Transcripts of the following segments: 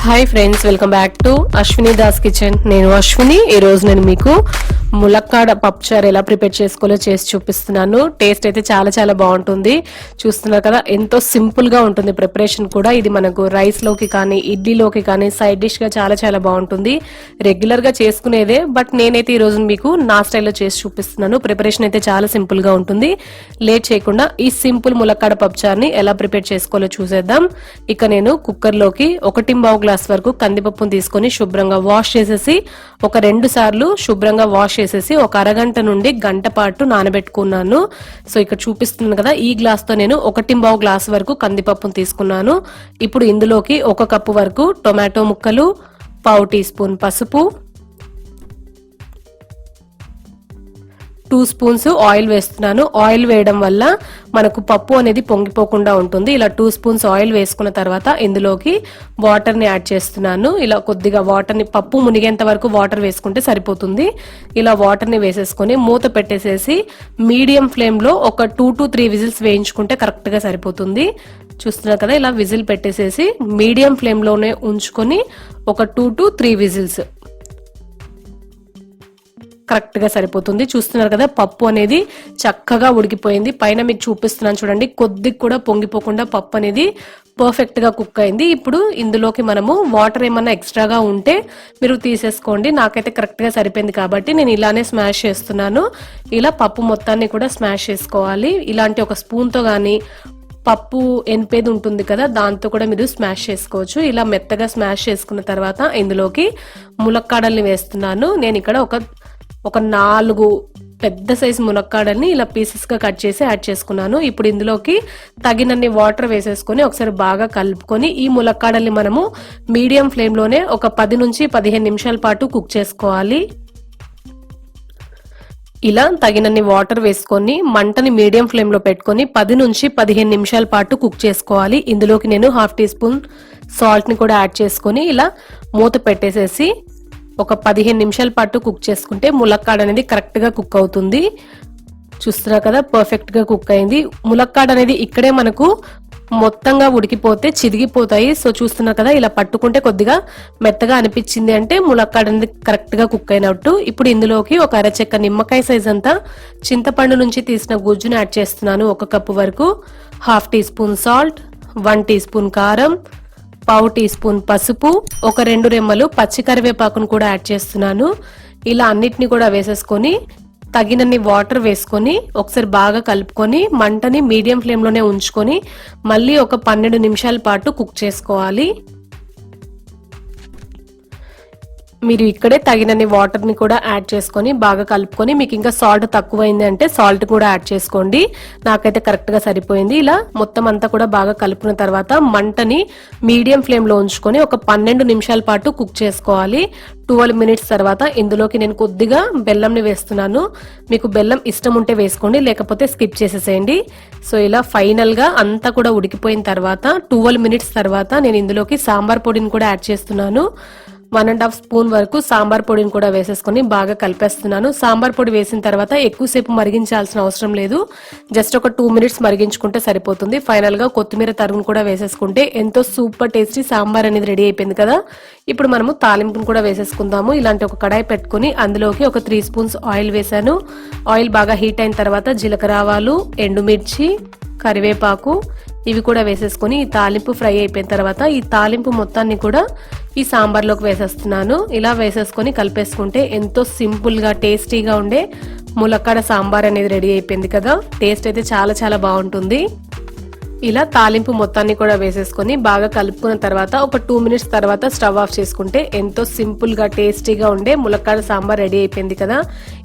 Hi friends, welcome back to Ashwini Das kitchen. నేను అశ్విని. ఈ రోజు నేను మీకు ములక్కాడ పప్పుచారు ఎలా ప్రిపేర్ చేసుకోవాలో చేసి చూపిస్తున్నాను. టేస్ట్ అయితే చాలా చాలా బాగుంటుంది. చూస్తున్నారు కదా, ఎంతో సింపుల్ గా ఉంటుంది ప్రిపరేషన్ కూడా. ఇది మనకు రైస్ లోకి కానీ ఇడ్లీలోకి కానీ సైడ్ డిష్ గా చాలా చాలా బాగుంటుంది. రెగ్యులర్ గా చేసుకునేదే, బట్ నేనైతే ఈ రోజు మీకు నా స్టైల్లో చేసి చూపిస్తున్నాను. ప్రిపరేషన్ అయితే చాలా సింపుల్ గా ఉంటుంది. లేట్ చేయకుండా ఈ సింపుల్ ములక్కాడ పప్పుచారుని ఎలా ప్రిపేర్ చేసుకోవాలో చూసేద్దాం. ఇక నేను కుక్కర్ లోకి 1.5 గ్లాస్ వరకు కందిపప్పును తీసుకొని శుభ్రంగా వాష్ చేసేసి ఒక 2 సార్లు శుభ్రంగా వాష్ చేసేసి ఒక అరగంట నుండి గంట పాటు నానబెట్టుకున్నాను. సో ఇక్కడ చూపిస్తున్నాను కదా, ఈ గ్లాస్ తో నేను 1.5 గ్లాస్ వరకు కందిపప్పును తీసుకున్నాను. ఇప్పుడు ఇందులోకి 1 కప్పు వరకు టొమాటో ముక్కలు, 1/2 టీ స్పూన్ పసుపు, 2 స్పూన్స్ ఆయిల్ వేస్తున్నాను. ఆయిల్ వేయడం వల్ల మనకు పప్పు అనేది పొంగిపోకుండా ఉంటుంది. ఇలా 2 స్పూన్స్ ఆయిల్ వేసుకున్న తర్వాత ఇందులోకి వాటర్ ని యాడ్ చేస్తున్నాను. ఇలా కొద్దిగా వాటర్ ని, పప్పు మునిగేంత వరకు వాటర్ వేసుకుంటే సరిపోతుంది. ఇలా వాటర్ ని వేసేసుకొని మూత పెట్టేసేసి మీడియం ఫ్లేమ్ లో ఒక 2 to 3 విజిల్స్ వేయించుకుంటే కరెక్ట్ గా సరిపోతుంది. చూస్తున్నారు కదా, ఇలా విజిల్ పెట్టేసేసి మీడియం ఫ్లేమ్ లోనే ఉంచుకొని ఒక 2 to 3 విజిల్స్ కరెక్ట్ గా సరిపోతుంది. చూస్తున్నారు కదా, పప్పు అనేది చక్కగా ఉడికిపోయింది. పైన మీకు చూపిస్తున్నాను చూడండి, కొద్దిగా కూడా పొంగిపోకుండా పప్పు అనేది పర్ఫెక్ట్ గా కుక్ అయింది. ఇప్పుడు ఇందులోకి మనము వాటర్ ఏమన్నా ఎక్స్ట్రాగా ఉంటే మీరు తీసేసుకోండి. నాకైతే కరెక్ట్ గా సరిపోయింది కాబట్టి నేను ఇలానే స్మాష్ చేస్తున్నాను. ఇలా పప్పు మొత్తాన్ని కూడా స్మాష్ చేసుకోవాలి. ఇలాంటి ఒక స్పూన్ తో గానీ, పప్పు ఎనిపేది ఉంటుంది కదా, దాంతో కూడా మీరు స్మాష్ చేసుకోవచ్చు. ఇలా మెత్తగా స్మాష్ చేసుకున్న తర్వాత ఇందులోకి ములక్కాడల్ని వేస్తున్నాను. నేను ఇక్కడ ఒక 4 పెద్ద సైజు ములక్కాడల్ని ఇలా పీసెస్ గా కట్ చేసి యాడ్ చేసుకున్నాను. ఇప్పుడు ఇందులోకి తగినన్ని వాటర్ వేసేసుకొని ఒకసారి బాగా కలుపుకొని ఈ ములక్కాడల్ని మనము మీడియం ఫ్లేమ్ లోనే ఒక 10 నుంచి 15 నిమిషాల పాటు కుక్ చేసుకోవాలి. ఇలా తగినన్ని వాటర్ వేసుకొని మంటని మీడియం ఫ్లేమ్ లో పెట్టుకొని 10 నుంచి 15 నిమిషాల పాటు కుక్ చేసుకోవాలి. ఇందులోకి నేను 1/2 టీ స్పూన్ సాల్ట్ ని కూడా యాడ్ చేసుకొని ఇలా మూత పెట్టేసేసి ఒక 15 నిమిషాల పాటు కుక్ చేసుకుంటే ములక్కాడ అనేది కరెక్ట్ గా కుక్ అవుతుంది. చూస్తున్నారు కదా, పర్ఫెక్ట్ గా కుక్ అయింది. ములక్కాడ అనేది ఇక్కడే మనకు మొత్తంగా ఉడికిపోతే చిరిగిపోతాయి. సో చూస్తున్నారు కదా, ఇలా పట్టుకుంటే కొద్దిగా మెత్తగా అనిపించింది అంటే ములక్కాడ అనేది కరెక్ట్ గా కుక్ అయినట్టు. ఇప్పుడు ఇందులోకి ఒక అరచెక్క నిమ్మకాయ సైజ్ అంతా చింతపండు నుంచి తీసిన గుజ్జును యాడ్ చేస్తున్నాను. 1 కప్పు వరకు, 1/2 teaspoon salt, 1 teaspoon కారం, 1/2 టీ స్పూన్ పసుపు, ఒక 2 రెమ్మలు పచ్చి కరివేపాకును కూడా యాడ్ చేస్తున్నాను. ఇలా అన్నిటిని కూడా వేసేసుకొని తగినన్ని వాటర్ వేసుకొని ఒకసారి బాగా కలుపుకొని మంటని మీడియం ఫ్లేమ్ లోనే ఉంచుకొని మళ్ళీ ఒక 12 నిమిషాల పాటు కుక్ చేసుకోవాలి. మీరు ఇక్కడే తగినన్ని వాటర్ ని కూడా యాడ్ చేసుకొని బాగా కలుపుకొని, మీకు ఇంకా సాల్ట్ తక్కువైంది అంటే సాల్ట్ కూడా యాడ్ చేసుకోండి. నాకైతే కరెక్ట్ గా సరిపోయింది. ఇలా మొత్తం అంతా కూడా బాగా కలుపుకున్న తర్వాత మంటని మీడియం ఫ్లేమ్ లో ఉంచుకొని ఒక 12 నిమిషాల పాటు కుక్ చేసుకోవాలి. 12 మినిట్స్ తర్వాత ఇందులోకి నేను కొద్దిగా బెల్లంని వేస్తున్నాను. మీకు బెల్లం ఇష్టం ఉంటే వేసుకోండి, లేకపోతే స్కిప్ చేసేసేయండి. సో ఇలా ఫైనల్ గా అంతా కూడా ఉడికిపోయిన తర్వాత 12 మినిట్స్ తర్వాత నేను ఇందులోకి సాంబార్ పొడిని కూడా యాడ్ చేస్తున్నాను. 1.5 స్పూన్ వరకు సాంబార్ పొడిని కూడా వేసేసుకొని బాగా కలిపేస్తున్నాను. సాంబార్ పొడి వేసిన తర్వాత ఎక్కువసేపు మరిగించాల్సిన అవసరం లేదు. జస్ట్ ఒక 2 మినిట్స్ మరిగించుకుంటే సరిపోతుంది. ఫైనల్ గా కొత్తిమీర తరుగును కూడా వేసేసుకుంటే ఎంతో సూపర్ టేస్టీ సాంబార్ అనేది రెడీ అయిపోయింది కదా. ఇప్పుడు మనము తాలింపును కూడా వేసేసుకుందాము. ఇలాంటి ఒక కడాయి పెట్టుకుని అందులోకి ఒక 3 స్పూన్స్ ఆయిల్ వేసాను. ఆయిల్ బాగా హీట్ అయిన తర్వాత జీలకర్ర ఆవాలు, ఎండుమిర్చి, కరివేపాకు ఇవి కూడా వేసేసుకొని ఈ తాలింపు ఫ్రై అయిపోయిన తర్వాత ఈ తాలింపు మొత్తాన్ని కూడా ఈ సాంబార్ లోకి వేసేస్తున్నాను. ఇలా వేసేసుకొని కలిపేసుకుంటే ఎంతో సింపుల్ గా టేస్టీగా ఉండే ములక్కాడ సాంబార్ అనేది రెడీ అయిపోయింది కదా. టేస్ట్ అయితే చాలా చాలా బాగుంటుంది. ఇలా తాలింపు మొత్తాన్ని కూడా వేసేసుకొని బాగా కలుపుకున్న తర్వాత ఒక 2 మినిట్స్ తర్వాత స్టవ్ ఆఫ్ చేసుకుంటే ఎంతో సింపుల్ గా టేస్టీగా ఉండే ములక్కాడ సాంబార్ రెడీ అయిపోయింది కదా.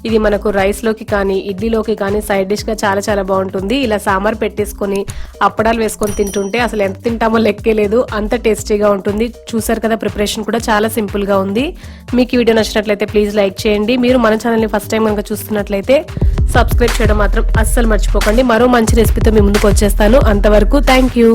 ఇది మనకు రైస్ లోకి కానీ ఇడ్లీలోకి కానీ సైడ్ డిష్ గా చాలా చాలా బాగుంటుంది. ఇలా సాంబార్ పెట్టేసుకొని అప్పడాలు వేసుకొని తింటుంటే అసలు ఎంత తింటామో లెక్కే లేదు, అంత టేస్టీగా ఉంటుంది. చూసారు కదా, ప్రిపరేషన్ కూడా చాలా సింపుల్ గా ఉంది. మీకు ఈ వీడియో నచ్చినట్లయితే ప్లీజ్ లైక్ చేయండి. మీరు మన ఛానల్ ని ఫస్ట్ టైం కనుక చూస్తున్నట్లయితే సబ్స్క్రైబ్ చేయడం మాత్రం అస్సలు మర్చిపోకండి. మరో మంచి రెసిపీతో మీ ముందుకు వచ్చేస్తాను. అంతవరకు థ్యాంక్ యూ.